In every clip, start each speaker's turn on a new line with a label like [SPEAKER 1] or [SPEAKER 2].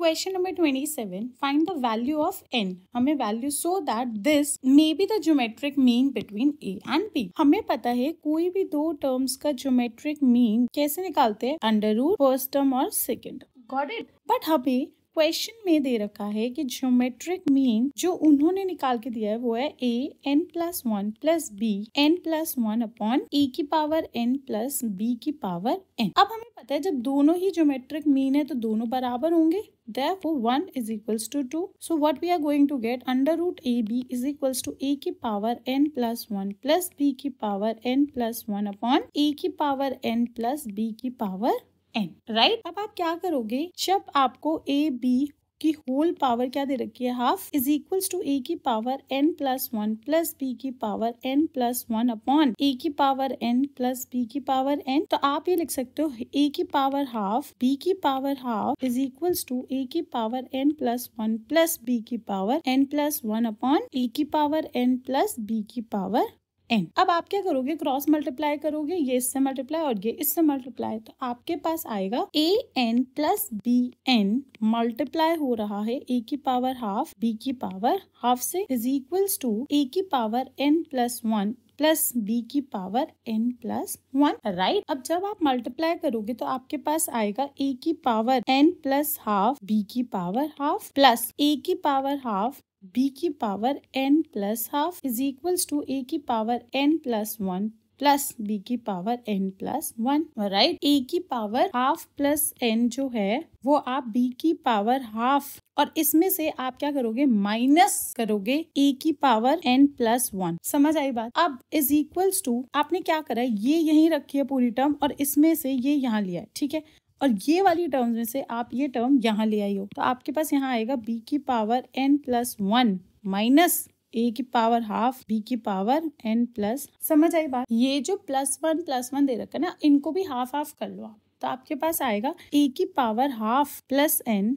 [SPEAKER 1] Question number 27, find the value of n। हमें value so that this may be the geometric mean between a and b। हमें पता है कोई भी दो टर्म्स का ज्योमेट्रिक मीन कैसे निकालते हैं, अंडर रूट फर्स्ट टर्म और सेकंड। Got it. बट हमें क्वेश्चन में दे रखा है कि ज्योमेट्रिक मीन जो उन्होंने निकाल के दिया है वो है a n+1 plus b n+1 upon a की पावर n प्लस b की पावर n। अब हमें पता है जब दोनों ही ज्योमेट्रिक मीन है तो दोनों बराबर होंगे, therefore 1 is equals to 2. So what we are going to get, under root ab is equals to a की power n plus 1 plus b की power n plus 1 upon a की पावर n plus b की power n, right. अब आप क्या करोगे, जब आपको a b की होल पावर क्या दे रखी है, half, is equals to a की पावर n+1 प्लस b की पावर n+1 अपॉन a की पावर n प्लस b की पावर n। तो आप ये लिख सकते हो a की पावर हाफ b की power half is equals to a की पावर n+1 प्लस b की पावर n+1 अपॉन a की पावर n प्लस b की पावर n। अब आप क्या करोगे, क्रॉस मल्टीप्लाई करोगे, ये इससे मल्टीप्लाई और ये इससे मल्टीप्लाई, तो आपके पास आएगा a n plus b n multiply हो रहा है a की पावर हाफ b की पावर हाफ से इज इक्वल्स टू a की पावर n+1 प्लस b की पावर n+1, राइट। अब जब आप मल्टीप्लाई करोगे तो आपके पास आएगा a की power n plus half b की पावर हाफ प्लस a की पावर हाफ b की power n plus half is equals to a की पावर n+1 प्लस b की पावर n+1, राइट। a की पावर हाफ प्लस n जो है वो आप b की पावर हाफ और इसमें से आप क्या करोगे, माइनस करोगे a की पावर n+1। समझ आई बात। अब इज इक्वल्स टू आपने क्या करा है, ये यहीं रखी है पूरी टर्म और इसमें से ये यहाँ लिया है, ठीक है, और ये वाली टर्म्स में से आप ये टर्म यहाँ ले आई हो, तो आपके पास यहाँ आएगा b की पावर n+1 माइनस a की पावर हाफ b की पावर n प्लस। समझ आई बात। ये जो +1 दे रखा है ना, इनको भी हाफ हाफ कर लो आप, तो आपके पास आएगा a की power half plus n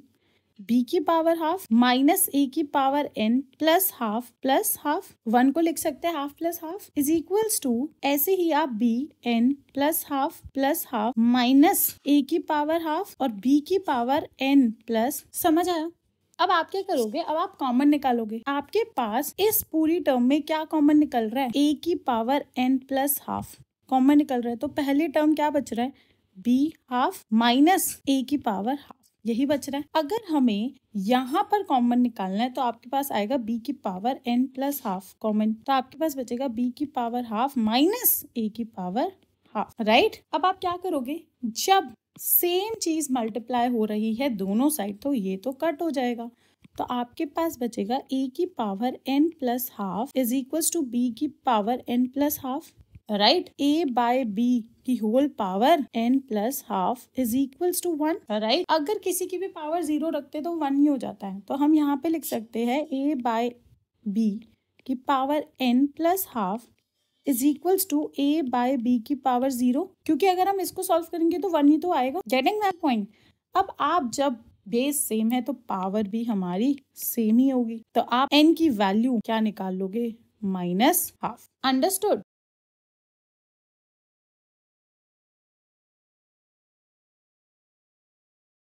[SPEAKER 1] b की पावर हाफ माइनस a की पावर n प्लस हाफ 1 को लिख सकते हैं half plus half is equals to, ऐसे ही आप b n plus half minus a की पावर हाफ और b की पावर n प्लस। समझ आया। अब आप क्या करोगे, अब आप कॉमन निकालोगे। आपके पास इस पूरी टर्म में क्या कॉमन निकल रहा है, a की power n plus half common निकल रहा है, तो पहले टर्म क्या बच रहा है, b हाफ माइनस a की पावर हाफ, यही बच रहा है। अगर हमें यहाँ पर कॉमन निकालना है तो आपके पास आएगा b की power n plus half common, तो आपके पास बचेगा b की पावर हाफ माइनस a की पावर हाफ, राइट। अब आप क्या करोगे, जब सेम चीज मल्टीप्लाई हो रही है दोनों साइड तो ये तो कट हो जाएगा, तो आपके पास बचेगा a की power n plus half is equals to b की power n plus half, right. a by b की whole power n plus half is equals to 1, right. अगर किसी की भी पावर 0 रखते तो 1 ही हो जाता है, तो हम यहाँ पे लिख सकते हैं a बाय b की power n plus half is equals to a by b की पावर 0, क्योंकि अगर हम इसको सॉल्व करेंगे तो 1 ही तो आएगा। Getting that point. अब आप जब बेस सेम है तो पावर भी हमारी सेम ही होगी, तो आप n की वैल्यू क्या निकाल लोगे, -हाफ। अंडरस्टूड।